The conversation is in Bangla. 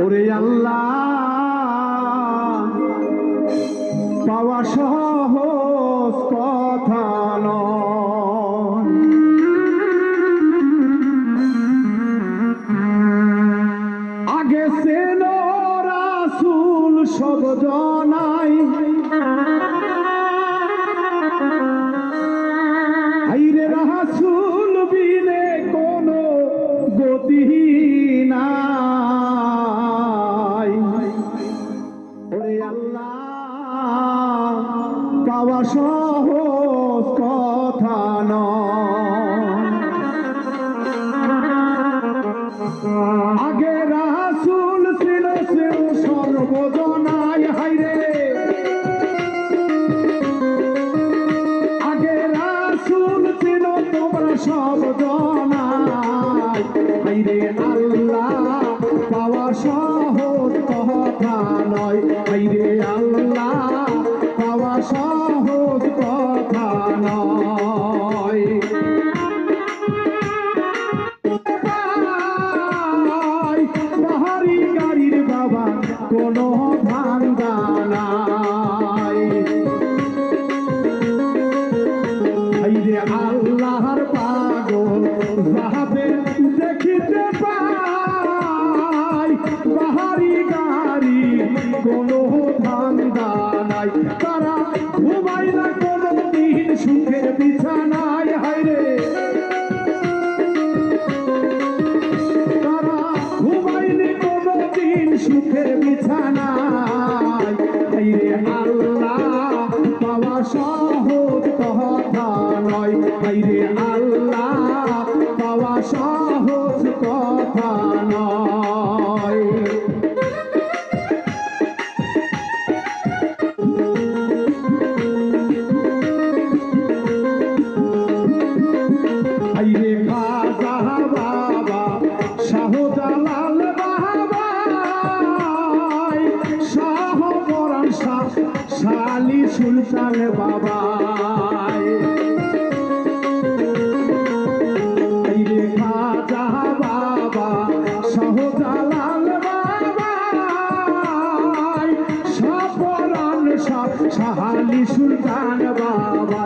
ওরে আল্লাহ পাওয়া সহজ কথা নয়। আগে ছিল রাসূল সব জনাই, আইরে রাসূল বিনে কোনো গতি নাই। ওরে আল্লাহ পাওয়া সহজ কথা নয়। আগে রাসূল ছিল সর্বজনাই, হাইরে আগে রাসূল ছিল তোমরা সর্বজনাই, হাইরে আল্লাহ পাওয়া সহজ কথা নয়, হাইরে আল্লাহ পাওয়া সহজ কথা নয়। বাহারি গাড়ির বাবা কোনো ধান্দা নাই, হাইরে আল্লাহর পাগল যাহাবে দেখিতে পাই, বাহারি গাড়ি কোনো ধান্দা নাই, তারা ঘুমায় না কোনো দিন সুখের বিছানায়, হাইরে তারা ঘুমায়নি কোনো দিন সুখের বিছানায়, হাইরে আল্লাহ পাওয়া সহজ কথা নয়, হাইরে আল্লাহ পাওয়া সহজ কথা নয়। হাইরে খাজা বাবা শাহজালাল বাবা, শাহ পরাণ শাহ শালি সুলতান বাবা, হাইরে খাজা বাবা শাহজালাল বাবা, শাহ পরাণ শাহ শালি সুলতান বাবা,